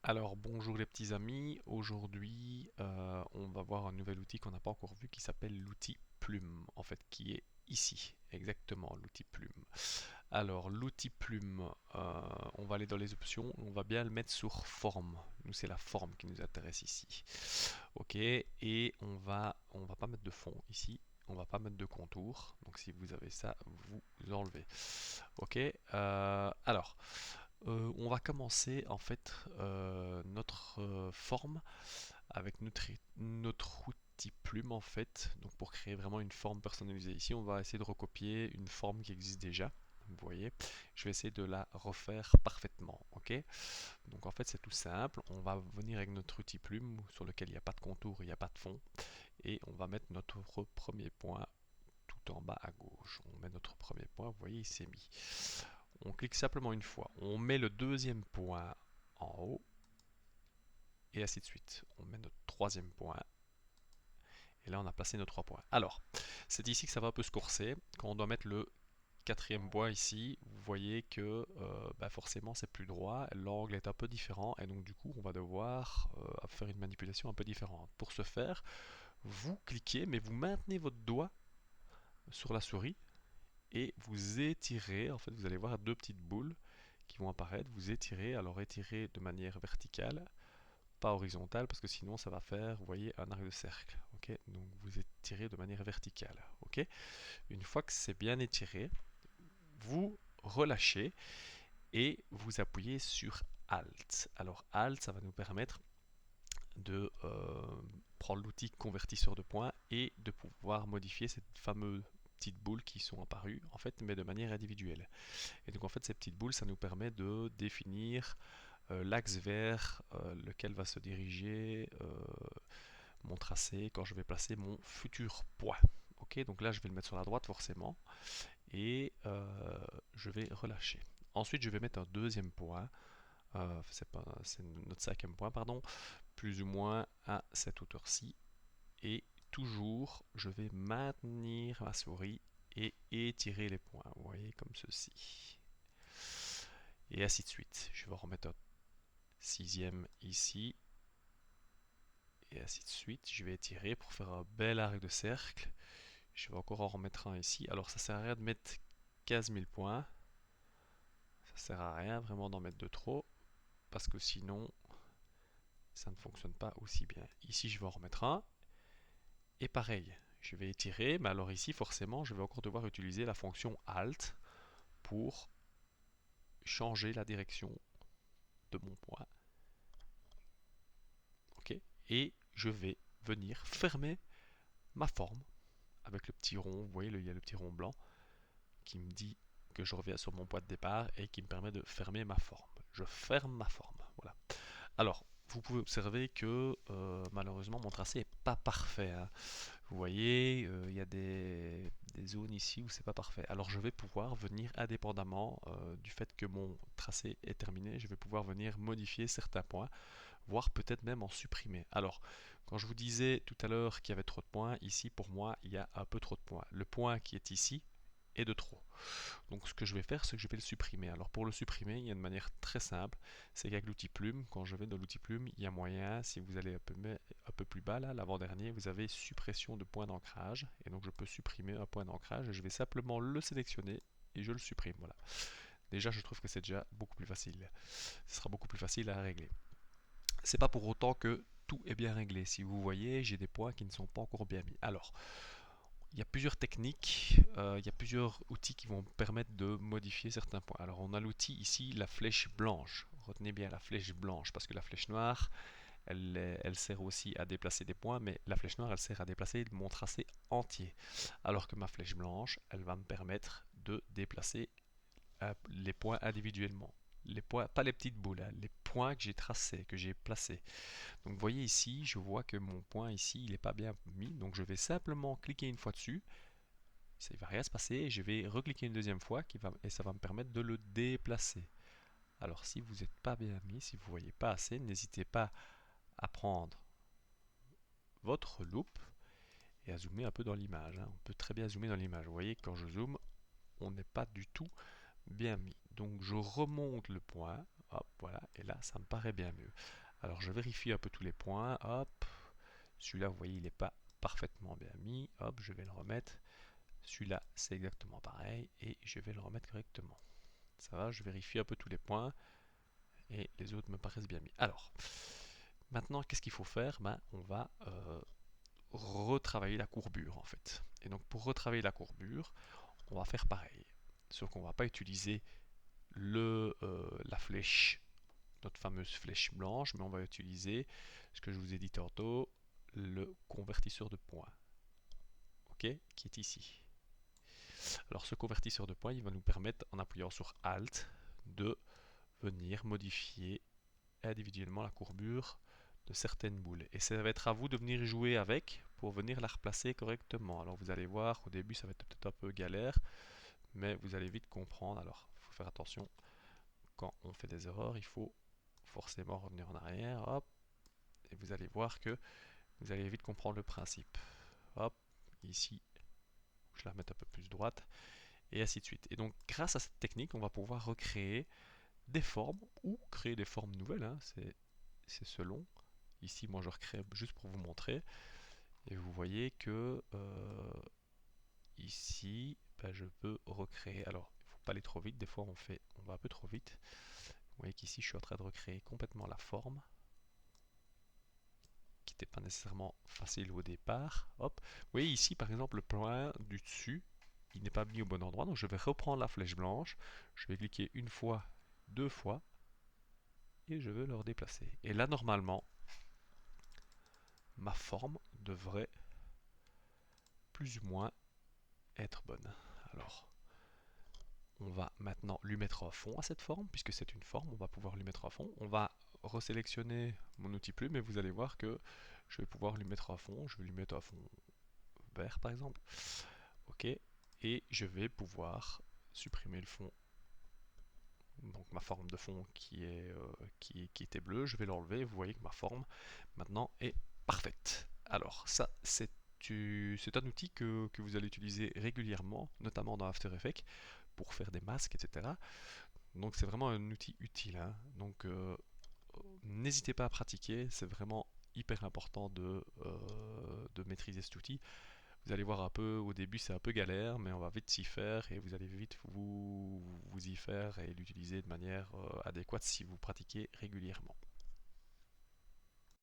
Alors bonjour les petits amis, aujourd'hui on va voir un nouvel outil qu'on n'a pas encore vu qui s'appelle l'outil Plume, en fait qui est ici, exactement l'outil Plume. Alors l'outil Plume, on va aller dans les options, on va bien le mettre sur forme, nous c'est la forme qui nous intéresse ici. Ok, et on va pas mettre de fond ici, on va pas mettre de contour, donc si vous avez ça, vous enlevez. Ok, alors. On va commencer en fait notre forme avec notre outil plume en fait. Donc pour créer vraiment une forme personnalisée. Ici, on va essayer de recopier une forme qui existe déjà. Vous voyez, je vais essayer de la refaire parfaitement. Ok. Donc en fait, c'est tout simple. On va venir avec notre outil plume sur lequel il n'y a pas de contour, il n'y a pas de fond, et on va mettre notre premier point tout en bas à gauche. On met notre premier point. Vous voyez, il s'est mis. On clique simplement une fois. On met le deuxième point en haut et ainsi de suite. On met notre troisième point et là on a placé nos trois points. Alors, c'est ici que ça va un peu se corser. Quand on doit mettre le quatrième point ici, vous voyez que forcément c'est plus droit, l'angle est un peu différent et donc du coup on va devoir faire une manipulation un peu différente. Pour ce faire, vous cliquez mais vous maintenez votre doigt sur la souris et vous étirez, en fait vous allez voir deux petites boules qui vont apparaître, vous étirez, alors étirez de manière verticale, pas horizontale parce que sinon ça va faire, vous voyez, un arc de cercle. Ok, donc vous étirez de manière verticale. Ok, une fois que c'est bien étiré, vous relâchez et vous appuyez sur Alt. Alors Alt, ça va nous permettre de prendre l'outil convertisseur de points et de pouvoir modifier cette fameuse petites boules qui sont apparues en fait mais de manière individuelle. Et donc en fait ces petites boules ça nous permet de définir l'axe vers lequel va se diriger mon tracé quand je vais placer mon futur point. Ok, donc là je vais le mettre sur la droite forcément et je vais relâcher. Ensuite je vais mettre un deuxième point, c'est notre cinquième point pardon, plus ou moins à cette hauteur-ci et toujours je vais maintenir ma souris et étirer les points, vous voyez comme ceci. Et ainsi de suite. Je vais en remettre un sixième ici et ainsi de suite. Je vais étirer pour faire un bel arc de cercle. Je vais encore en remettre un ici. Alors ça sert à rien de mettre 15 000 points. Ça sert à rien vraiment d'en mettre de trop parce que sinon ça ne fonctionne pas aussi bien. Ici je vais en remettre un et pareil. Je vais étirer, mais alors ici forcément je vais encore devoir utiliser la fonction Alt pour changer la direction de mon point. Ok, et je vais venir fermer ma forme avec le petit rond. Vous voyez, il y a le petit rond blanc qui me dit que je reviens sur mon point de départ et qui me permet de fermer ma forme. Je ferme ma forme. Voilà. Alors, vous pouvez observer que malheureusement mon tracé n'est pas parfait. Hein. Vous voyez, il y a des zones ici où c'est pas parfait. Alors je vais pouvoir venir indépendamment du fait que mon tracé est terminé, je vais pouvoir venir modifier certains points, voire peut-être même en supprimer. Alors, quand je vous disais tout à l'heure qu'il y avait trop de points, ici pour moi il y a un peu trop de points. Le point qui est ici est de trop. Donc ce que je vais faire, c'est que je vais le supprimer. Alors pour le supprimer, il y a une manière très simple, c'est qu'avec l'outil plume, quand je vais dans l'outil plume, il y a moyen, si vous allez un peu plus bas là, l'avant-dernier, vous avez suppression de point d'ancrage, et donc je peux supprimer un point d'ancrage, et je vais simplement le sélectionner, et je le supprime, voilà. Déjà, je trouve que c'est déjà beaucoup plus facile. Ce sera beaucoup plus facile à régler. C'est pas pour autant que tout est bien réglé. Si vous voyez, j'ai des points qui ne sont pas encore bien mis. Alors, il y a plusieurs techniques, il y a plusieurs outils qui vont permettre de modifier certains points. Alors on a l'outil ici, la flèche blanche. Retenez bien la flèche blanche parce que la flèche noire, elle sert aussi à déplacer des points, mais la flèche noire, elle sert à déplacer mon tracé entier. Alors que ma flèche blanche, elle va me permettre de déplacer les points individuellement. Les points, pas les petites boules, hein, les points que j'ai tracés, que j'ai placés. Donc vous voyez ici, je vois que mon point ici, il n'est pas bien mis. Donc je vais simplement cliquer une fois dessus. Ça ne va rien se passer. Je vais recliquer une deuxième fois et ça va me permettre de le déplacer. Alors si vous n'êtes pas bien mis, si vous ne voyez pas assez, n'hésitez pas à prendre votre loupe et à zoomer un peu dans l'image. Hein. On peut très bien zoomer dans l'image. Vous voyez, quand je zoome, on n'est pas du tout bien mis. Donc je remonte le point. Hop, voilà. Et là, ça me paraît bien mieux. Alors je vérifie un peu tous les points, hop, celui-là vous voyez il n'est pas parfaitement bien mis, hop, je vais le remettre, celui-là c'est exactement pareil, et je vais le remettre correctement. Ça va, je vérifie un peu tous les points, et les autres me paraissent bien mis. Alors, maintenant qu'est-ce qu'il faut faire? Ben, on va retravailler la courbure en fait. Et donc pour retravailler la courbure, on va faire pareil. Sauf qu'on ne va pas utiliser la flèche, notre fameuse flèche blanche, mais on va utiliser ce que je vous ai dit tantôt, le convertisseur de points, ok, qui est ici. Alors ce convertisseur de points, il va nous permettre, en appuyant sur Alt, de venir modifier individuellement la courbure de certaines boules. Et ça va être à vous de venir jouer avec pour venir la replacer correctement. Alors vous allez voir, au début ça va être peut-être un peu galère, mais vous allez vite comprendre. Alors il faut faire attention, quand on fait des erreurs, il faut forcément revenir en arrière, hop, et vous allez voir que vous allez vite comprendre le principe. Hop, ici, je la remets un peu plus droite, et ainsi de suite. Et donc grâce à cette technique, on va pouvoir recréer des formes ou créer des formes nouvelles, hein, c'est selon. Ici, moi je recrée juste pour vous montrer. Et vous voyez que ici, ben, je peux recréer. Alors, il ne faut pas aller trop vite. Des fois, on va un peu trop vite. Vous voyez qu'ici, je suis en train de recréer complètement la forme, qui n'était pas nécessairement facile au départ. Hop. Vous voyez ici, par exemple, le point du dessus, il n'est pas mis au bon endroit. Donc, je vais reprendre la flèche blanche. Je vais cliquer une fois, deux fois, et je vais le redéplacer. Et là, normalement, ma forme devrait plus ou moins être bonne. Alors, on va maintenant lui mettre un fond à cette forme, puisque c'est une forme, on va pouvoir lui mettre un fond. On va resélectionner mon outil plume et vous allez voir que je vais pouvoir lui mettre un fond. Je vais lui mettre un fond vert par exemple. Ok, et je vais pouvoir supprimer le fond. Donc ma forme de fond qui était bleue, je vais l'enlever. Vous voyez que ma forme maintenant est parfaite. Alors ça c'est un outil que vous allez utiliser régulièrement, notamment dans After Effects, pour faire des masques, etc. Donc c'est vraiment un outil utile, hein. Donc n'hésitez pas à pratiquer, c'est vraiment hyper important de maîtriser cet outil. Vous allez voir un peu, au début c'est un peu galère, mais on va vite s'y faire et vous allez vite vous y faire et l'utiliser de manière adéquate si vous pratiquez régulièrement.